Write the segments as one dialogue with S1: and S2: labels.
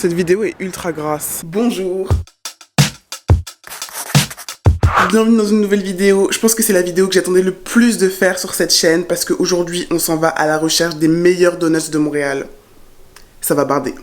S1: Cette vidéo est ultra grasse. Bonjour. Bienvenue dans une nouvelle vidéo. Je pense que c'est la vidéo que j'attendais le plus de faire sur cette chaîne parce qu'aujourd'hui on s'en va à la recherche des meilleurs donuts de Montréal. Ça va barder.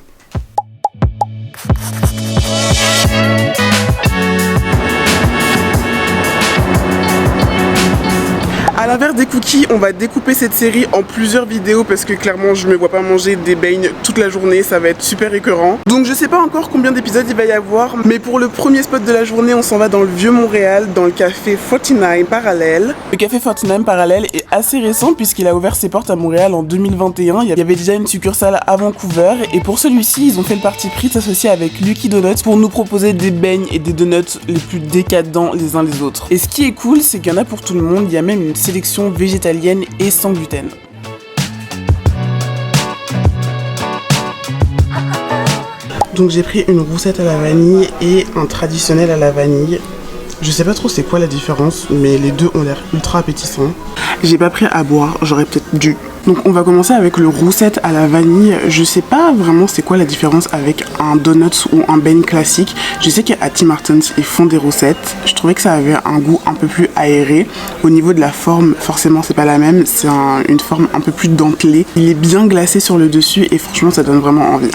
S1: A l'inverse des cookies, on va découper cette série en plusieurs vidéos parce que clairement je me vois pas manger des beignes toute la journée, ça va être super écœurant. Donc je sais pas encore combien d'épisodes il va y avoir, mais pour le premier spot de la journée, on s'en va dans le vieux Montréal, dans le café 49 Parallèle. Le café 49 Parallèle est assez récent puisqu'il a ouvert ses portes à Montréal en 2021. Il y avait déjà une succursale à Vancouver et pour celui-ci, ils ont fait le parti pris de s'associer avec Lucky Donuts pour nous proposer des beignes et des donuts les plus décadents les uns les autres. Et ce qui est cool, c'est qu'il y en a pour tout le monde, il y a même une sélection végétalienne et sans gluten. Donc j'ai pris une roussette à la vanille et un traditionnel à la vanille. Je sais pas trop c'est quoi la différence, mais les deux ont l'air ultra appétissants. J'ai pas pris à boire, j'aurais peut-être dû. Donc on va commencer avec le roussette à la vanille. Je sais pas vraiment c'est quoi la différence avec un donut ou un beigne classique. Je sais qu'à Tim Hortons ils font des roussettes. Je trouvais que ça avait un goût un peu plus aéré. Au niveau de la forme, forcément c'est pas la même. C'est une forme un peu plus dentelée. Il est bien glacé sur le dessus et franchement ça donne vraiment envie.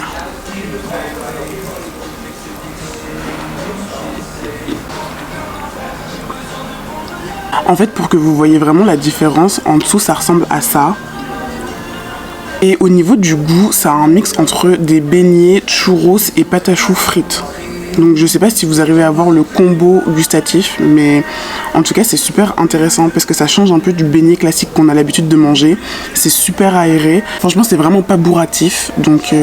S1: En fait, pour que vous voyez vraiment la différence, en dessous ça ressemble à ça. Et au niveau du goût, ça a un mix entre des beignets, churros et pâte à choux frites. Donc je sais pas si vous arrivez à voir le combo gustatif, mais en tout cas c'est super intéressant parce que ça change un peu du beignet classique qu'on a l'habitude de manger. C'est super aéré, franchement c'est vraiment pas bourratif, donc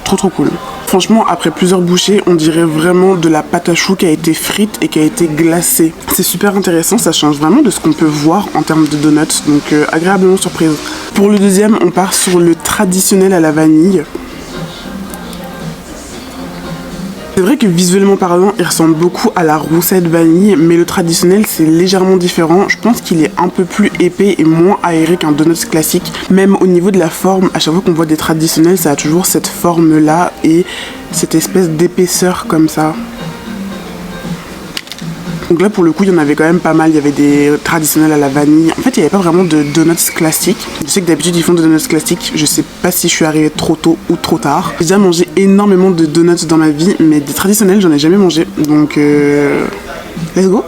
S1: trop cool. Franchement après plusieurs bouchées, on dirait vraiment de la pâte à choux qui a été frite et qui a été glacée. C'est super intéressant, ça change vraiment de ce qu'on peut voir en termes de donuts, donc agréablement surprise. Pour le deuxième, on part sur le traditionnel à la vanille. C'est vrai que visuellement parlant, il ressemble beaucoup à la roussette vanille, mais le traditionnel c'est légèrement différent. Je pense qu'il est un peu plus épais et moins aéré qu'un donut classique. Même au niveau de la forme, à chaque fois qu'on voit des traditionnels, ça a toujours cette forme là et cette espèce d'épaisseur comme ça. Donc là pour le coup il y en avait quand même pas mal, il y avait des traditionnels à la vanille. En fait il n'y avait pas vraiment de donuts classiques. Je sais que d'habitude ils font des donuts classiques, je sais pas si je suis arrivée trop tôt ou trop tard. J'ai déjà mangé énormément de donuts dans ma vie, mais des traditionnels j'en ai jamais mangé. Donc let's go.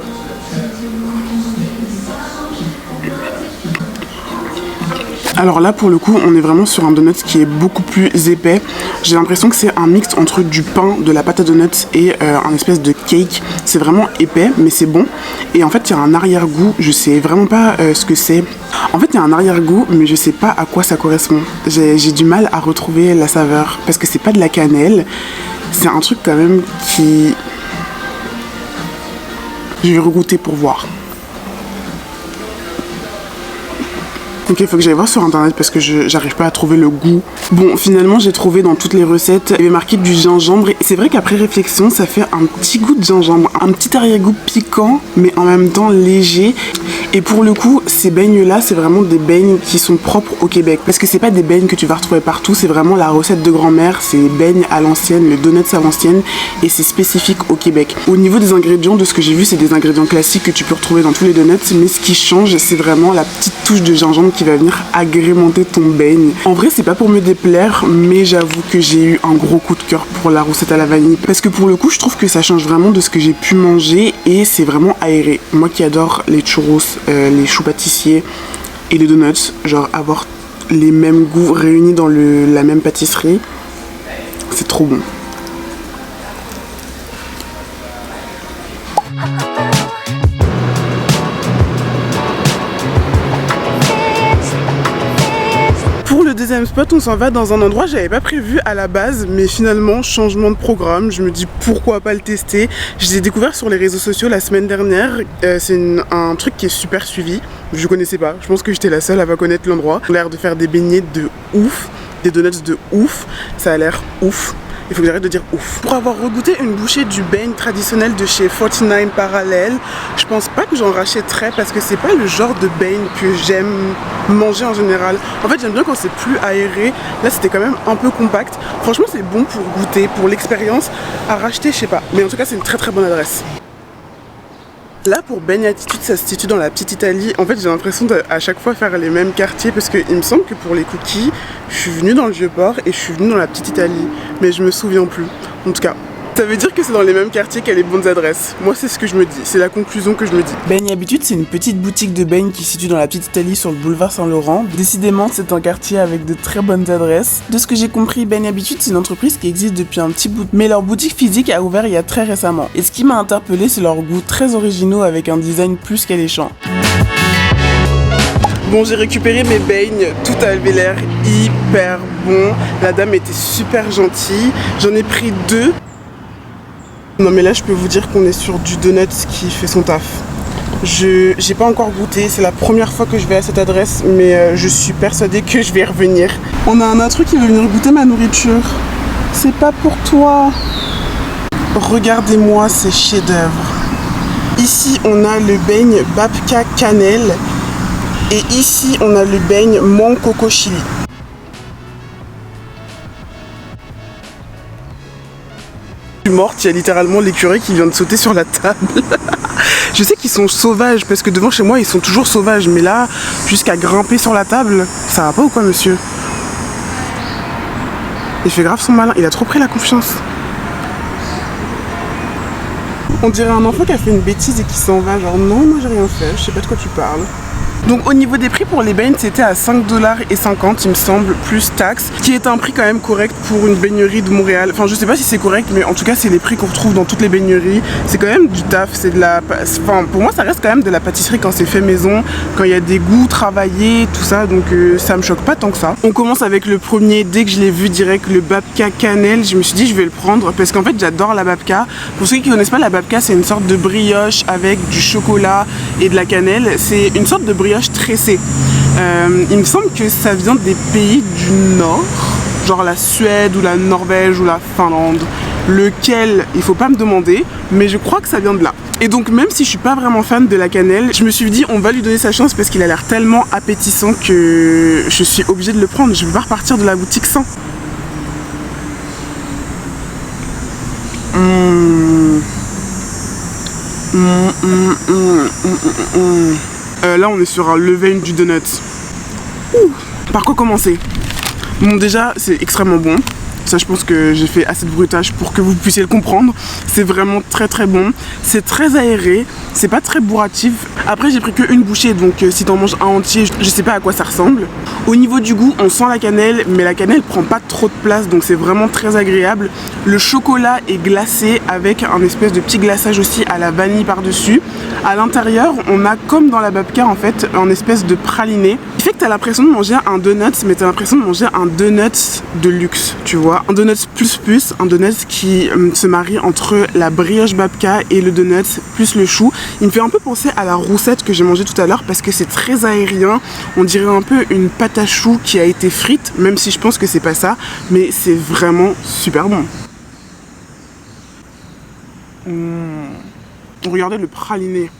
S1: Alors là pour le coup on est vraiment sur un donut qui est beaucoup plus épais. J'ai l'impression que c'est un mix entre du pain, de la pâte à donuts et un espèce de cake. C'est vraiment épais mais c'est bon. Et en fait il y a un arrière-goût, je sais vraiment pas ce que c'est. En fait il y a un arrière-goût mais je sais pas à quoi ça correspond. J'ai du mal à retrouver la saveur parce que c'est pas de la cannelle. C'est un truc quand même qui... Je vais regoûter pour voir. Ok, il faut que j'aille voir sur internet parce que j'arrive pas à trouver le goût. Bon, finalement, j'ai trouvé dans toutes les recettes, il y avait marqué du gingembre. Et c'est vrai qu'après réflexion, ça fait un petit goût de gingembre. Un petit arrière-goût piquant, mais en même temps léger. Et pour le coup, ces beignes-là, c'est vraiment des beignes qui sont propres au Québec. Parce que c'est pas des beignes que tu vas retrouver partout, c'est vraiment la recette de grand-mère. C'est les beignes à l'ancienne, le donuts à l'ancienne. Et c'est spécifique au Québec. Au niveau des ingrédients, de ce que j'ai vu, c'est des ingrédients classiques que tu peux retrouver dans tous les donuts. Mais ce qui change, c'est vraiment la petite touche de gingembre qui va venir agrémenter ton beigne. En vrai c'est pas pour me déplaire mais j'avoue que j'ai eu un gros coup de cœur pour la roussette à la vanille parce que pour le coup je trouve que ça change vraiment de ce que j'ai pu manger et c'est vraiment aéré. Moi qui adore les churros, les choux pâtissiers et les donuts, genre avoir les mêmes goûts réunis dans la même pâtisserie, c'est trop bon. Pour le deuxième spot, on s'en va dans un endroit que j'avais pas prévu à la base, mais finalement, changement de programme, je me dis pourquoi pas le tester. Je l'ai découvert sur les réseaux sociaux la semaine dernière, c'est un truc qui est super suivi, je connaissais pas, je pense que j'étais la seule à pas connaître l'endroit. On a l'air de faire des beignets de ouf, des donuts de ouf, ça a l'air ouf. il faut que j'arrête de dire ouf. Pour avoir regoûté une bouchée du beigne traditionnel de chez 49 Parallel, je pense pas que j'en rachèterais parce que c'est pas le genre de beigne que j'aime manger en général. En fait, j'aime bien quand c'est plus aéré. Là, c'était quand même un peu compact. Franchement, c'est bon pour goûter, pour l'expérience. À racheter, je sais pas. Mais en tout cas, c'est une très très bonne adresse. Là, pour Beigne Attitude, ça se situe dans la petite Italie. En fait, j'ai l'impression d'à chaque fois faire les mêmes quartiers parce qu'il me semble que pour les cookies, je suis venue dans le Vieux-Port et je suis venue dans la petite Italie. Mais je me souviens plus. En tout cas, ça veut dire que c'est dans les mêmes quartiers qu'il y a les bonnes adresses. Moi, c'est ce que je me dis. C'est la conclusion que je me dis. Beigne Habitude, c'est une petite boutique de beigne qui se situe dans la petite Italie sur le boulevard Saint-Laurent. Décidément, c'est un quartier avec de très bonnes adresses. De ce que j'ai compris, Beigne Habitude, c'est une entreprise qui existe depuis un petit bout. Mais leur boutique physique a ouvert il y a très récemment. Et ce qui m'a interpellé, c'est leurs goûts très originaux avec un design plus qu'alléchant. Bon, j'ai récupéré mes beignes, tout avait l'air hyper bon. La dame était super gentille. J'en ai pris 2. Non mais là je peux vous dire qu'on est sur du donut qui fait son taf. J'ai pas encore goûté, c'est la première fois que je vais à cette adresse, mais je suis persuadée que je vais y revenir. On a un intrus qui veut venir goûter ma nourriture. C'est pas pour toi. Regardez-moi ces chefs-d'œuvre. Ici on a le beigne babka cannelle et ici on a le beigne mangue coco chili. Morte, il y a littéralement l'écureuil qui vient de sauter sur la table. Je sais qu'ils sont sauvages parce que devant chez moi ils sont toujours sauvages, mais là jusqu'à grimper sur la table, ça va pas ou quoi monsieur? Il fait grave son malin, il a trop pris la confiance. On dirait un enfant qui a fait une bêtise et qui s'en va, genre non moi j'ai rien fait, je sais pas de quoi tu parles. Donc au niveau des prix pour les beignes, c'était à 5,50$ il me semble, plus taxes, qui est un prix quand même correct pour une beignerie de Montréal. Enfin je sais pas si c'est correct, mais en tout cas c'est les prix qu'on retrouve dans toutes les beigneries. C'est quand même du taf, c'est de la... Enfin pour moi ça reste quand même de la pâtisserie quand c'est fait maison, quand il y a des goûts travaillés, tout ça, donc ça me choque pas tant que ça. On commence avec le premier, dès que je l'ai vu direct, le babka cannelle, je me suis dit je vais le prendre parce qu'en fait j'adore la babka. Pour ceux qui connaissent pas, la babka c'est une sorte de brioche avec du chocolat et de la cannelle. C'est une sorte de brioche tressée. Il me semble que ça vient des pays du Nord, genre la Suède ou la Norvège ou la Finlande. Lequel, il faut pas me demander, mais je crois que ça vient de là. Et donc même si je suis pas vraiment fan de la cannelle, je me suis dit on va lui donner sa chance parce qu'il a l'air tellement appétissant que je suis obligée de le prendre. Je vais pas repartir de la boutique sans. Là on est sur un levain du donut. Ouh. Par quoi commencer? Bon déjà c'est extrêmement bon. Ça je pense que j'ai fait assez de bruitage pour que vous puissiez le comprendre. C'est vraiment très très bon. C'est très aéré, c'est pas très bourratif. Après j'ai pris qu'une bouchée donc si t'en manges un entier, je sais pas à quoi ça ressemble. Au niveau du goût, on sent la cannelle, mais la cannelle prend pas trop de place donc c'est vraiment très agréable. Le chocolat est glacé avec un espèce de petit glaçage aussi à la vanille par-dessus. À l'intérieur, on a comme dans la babka en fait, un espèce de praliné. Ce qui fait que t'as l'impression de manger un donut, mais t'as l'impression de manger un donut de luxe, tu vois. Un donut plus, un donut qui se marie entre la brioche babka et le donut plus le chou. Il me fait un peu penser à la roussette que j'ai mangée tout à l'heure parce que c'est très aérien. On dirait un peu une pâte à choux qui a été frite, même si je pense que c'est pas ça, mais c'est vraiment super bon. Regardez le praliné.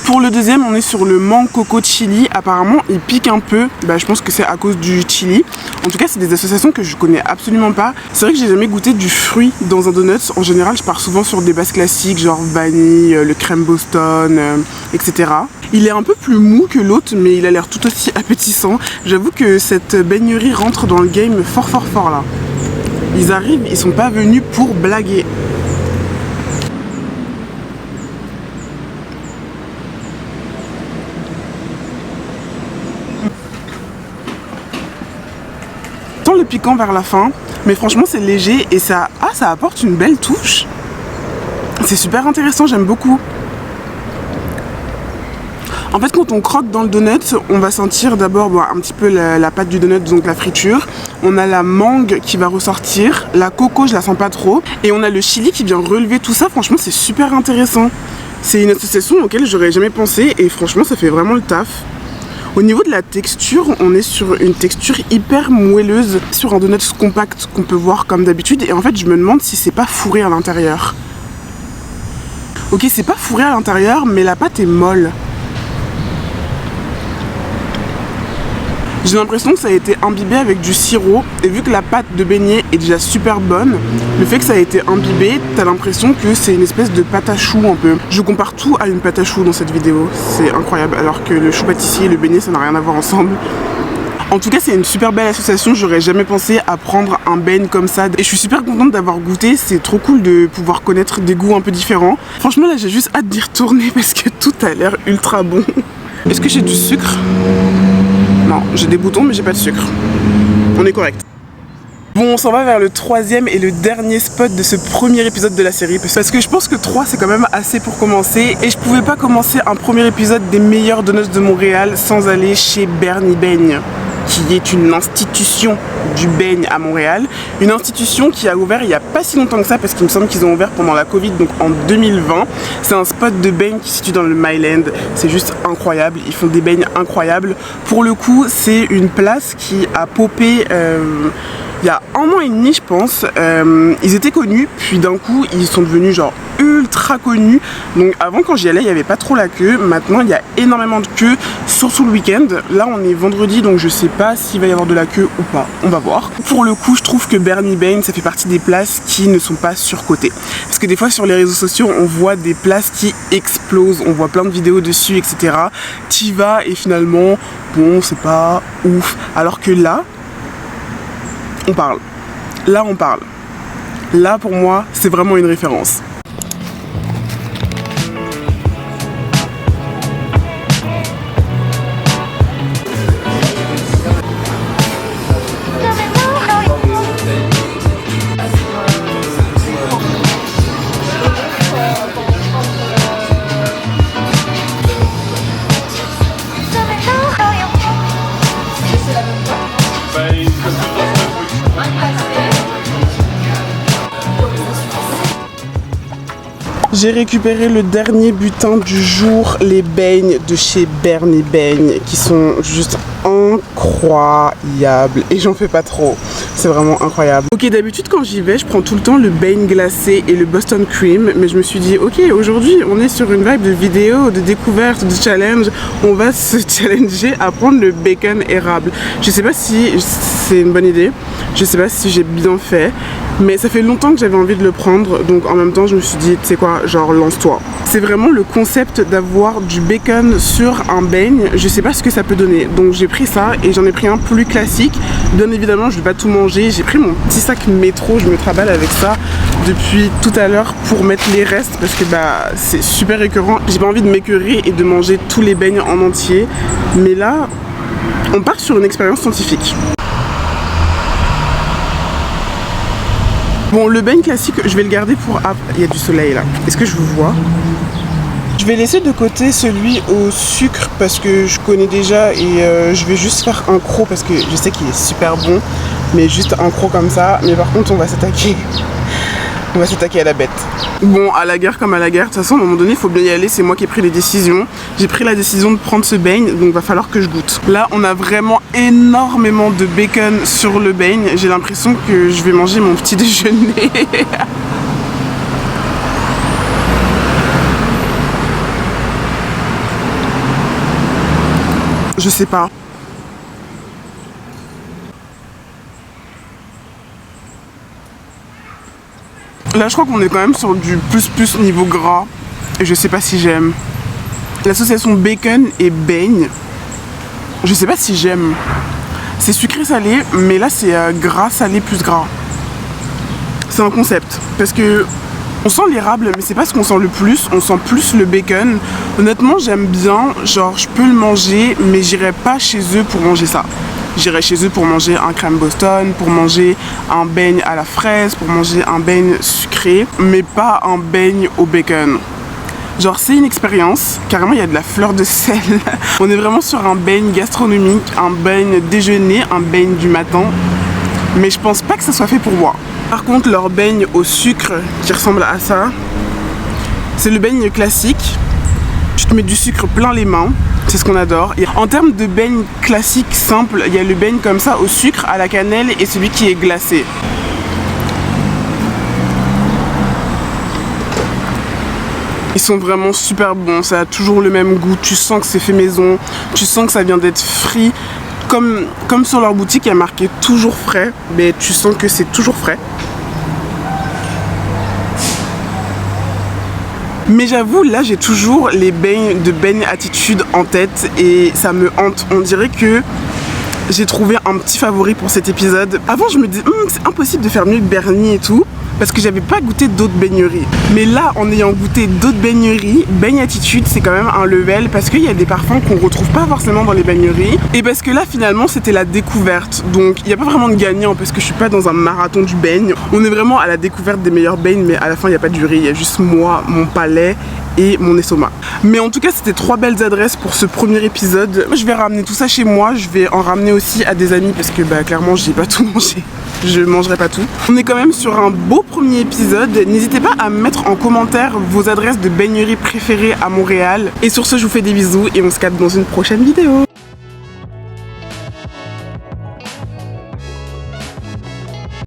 S1: Pour le deuxième, on est sur le mangue coco chili. Apparemment, il pique un peu. Bah, je pense que c'est à cause du chili. En tout cas, c'est des associations que je connais absolument pas. C'est vrai que j'ai jamais goûté du fruit dans un donut. En général, je pars souvent sur des bases classiques, genre vanille, le crème Boston, etc. Il est un peu plus mou que l'autre, mais il a l'air tout aussi appétissant. J'avoue que cette beignerie rentre dans le game fort là. Ils arrivent, ils sont pas venus pour blaguer. Le piquant vers la fin, mais franchement c'est léger et ça apporte une belle touche. C'est super intéressant, j'aime beaucoup. En fait quand on croque dans le donut, on va sentir d'abord un petit peu la pâte du donut, donc la friture. On a la mangue qui va ressortir, la coco je la sens pas trop, et on a le chili qui vient relever tout ça. Franchement c'est super intéressant. C'est une association auquel j'aurais jamais pensé et franchement ça fait vraiment le taf. Au niveau de la texture, on est sur une texture hyper moelleuse, sur un donut compact qu'on peut voir comme d'habitude. Et en fait, je me demande si c'est pas fourré à l'intérieur. Ok, c'est pas fourré à l'intérieur, mais la pâte est molle. J'ai l'impression que ça a été imbibé avec du sirop, et vu que la pâte de beignet est déjà super bonne, le fait que ça a été imbibé, t'as l'impression que c'est une espèce de pâte à choux un peu. Je compare tout à une pâte à choux dans cette vidéo, c'est incroyable, alors que le chou pâtissier et le beignet ça n'a rien à voir ensemble. En tout cas, c'est une super belle association, j'aurais jamais pensé à prendre un beignet comme ça. Et je suis super contente d'avoir goûté, c'est trop cool de pouvoir connaître des goûts un peu différents. Franchement là, j'ai juste hâte d'y retourner parce que tout a l'air ultra bon. Est-ce que j'ai du sucre ? Non, j'ai des boutons mais j'ai pas de sucre. On est correct. Bon, on s'en va vers le troisième et le dernier spot de ce premier épisode de la série parce que je pense que 3 c'est quand même assez pour commencer et je pouvais pas commencer un premier épisode des meilleurs donuts de Montréal sans aller chez Bernie Beigne, qui est une institution du beigne à Montréal. Une institution qui a ouvert il n'y a pas si longtemps que ça, parce qu'il me semble qu'ils ont ouvert pendant la Covid, donc en 2020. C'est un spot de beigne qui se situe dans le Myland. C'est juste incroyable, ils font des beignes incroyables. Pour le coup, c'est une place qui a popé il y a 1 an et demi, je pense. Ils étaient connus, puis d'un coup, ils sont devenus genre ultra connus. Donc avant, quand j'y allais, il n'y avait pas trop la queue. Maintenant, il y a énormément de queue, surtout le week-end. Là, on est vendredi, donc je sais pas s'il va y avoir de la queue ou pas. On va voir. Pour le coup, je trouve que Bernie Beigne, ça fait partie des places qui ne sont pas surcotées. Parce que des fois, sur les réseaux sociaux, on voit des places qui explosent. On voit plein de vidéos dessus, etc. T'y vas et finalement, bon, c'est pas ouf. Alors que là, on parle. Là, on parle. Là, pour moi, c'est vraiment une référence. J'ai récupéré le dernier butin du jour, les beignes de chez Bernie Beigne, qui sont juste incroyables. Et j'en fais pas trop, c'est vraiment incroyable. Ok, d'habitude quand j'y vais, je prends tout le temps le beigne glacé et le Boston Cream. Mais je me suis dit, ok, aujourd'hui on est sur une vibe de vidéo, de découverte, de challenge. On va se challenger à prendre le bacon érable. Je sais pas si c'est une bonne idée, je sais pas si j'ai bien fait. Mais ça fait longtemps que j'avais envie de le prendre, donc en même temps je me suis dit, tu sais quoi, genre lance-toi. C'est vraiment le concept d'avoir du bacon sur un beigne, je sais pas ce que ça peut donner. Donc j'ai pris ça et j'en ai pris un plus classique. Bien évidemment je vais pas tout manger, j'ai pris mon petit sac métro, je me travaille avec ça depuis tout à l'heure pour mettre les restes parce que bah c'est super écœurant. J'ai pas envie de m'écœurer et de manger tous les beignes en entier. Mais là, on part sur une expérience scientifique. Bon, le beigne classique, je vais le garder pour après. Il y a du soleil là. Est-ce que je vous vois? Je vais laisser de côté celui au sucre parce que je connais déjà et je vais juste faire un croc parce que je sais qu'il est super bon. Mais juste un croc comme ça. Mais par contre, on va s'attaquer. On va s'attaquer à la bête. Bon, à la guerre comme à la guerre, de toute façon, à un moment donné, il faut bien y aller. C'est moi qui ai pris les décisions. J'ai pris la décision de prendre ce beigne, donc il va falloir que je goûte. Là, on a vraiment énormément de bacon sur le beigne. J'ai l'impression que je vais manger mon petit déjeuner. Je sais pas. Là, je crois qu'on est quand même sur du plus niveau gras. Et je sais pas si j'aime. L'association bacon et beigne, je sais pas si j'aime. C'est sucré salé, mais là c'est gras salé plus gras. C'est un concept. Parce que on sent l'érable, mais c'est pas ce qu'on sent le plus. On sent plus le bacon. Honnêtement, j'aime bien. Genre, je peux le manger, mais j'irai pas chez eux pour manger ça. J'irai chez eux pour manger un crème Boston, pour manger un beigne à la fraise, pour manger un beigne sucré, mais pas un beigne au bacon. Genre c'est une expérience, carrément il y a de la fleur de sel. On est vraiment sur un beigne gastronomique, un beigne déjeuner, un beigne du matin. Mais je pense pas que ça soit fait pour moi. Par contre leur beigne au sucre qui ressemble à ça, c'est le beigne classique. Tu te mets du sucre plein les mains c'est ce qu'on adore. Et en termes de beignes classiques simples, il y a le beigne comme ça au sucre, à la cannelle et celui qui est glacé. Ils sont vraiment super bons, ça a toujours le même goût, tu sens que c'est fait maison, tu sens que ça vient d'être frit. Comme sur leur boutique, il y a marqué toujours frais, mais tu sens que c'est toujours frais. Mais j'avoue, là j'ai toujours les beignes de Beignes Attitude en tête et ça me hante. On dirait que j'ai trouvé un petit favori pour cet épisode. Avant je me disais, c'est impossible de faire mieux que Bernie et tout, parce que j'avais pas goûté d'autres beigneries. Mais là, en ayant goûté d'autres beigneries, Beignes Attitude, c'est quand même un level parce qu'il y a des parfums qu'on retrouve pas forcément dans les beigneries. Et parce que là, finalement, c'était la découverte. Donc, il n'y a pas vraiment de gagnant parce que je suis pas dans un marathon du beigne. On est vraiment à la découverte des meilleurs beignes, mais à la fin, il n'y a pas de jury. Il y a juste moi, mon palais et mon estomac. Mais en tout cas, c'était 3 belles adresses pour ce premier épisode. Je vais ramener tout ça chez moi. Je vais en ramener aussi à des amis parce que clairement, j'ai pas tout mangé. Je mangerai pas tout. On est quand même sur un beau premier épisode. N'hésitez pas à mettre en commentaire vos adresses de beigneries préférées à Montréal. Et sur ce, je vous fais des bisous et on se capte dans une prochaine vidéo.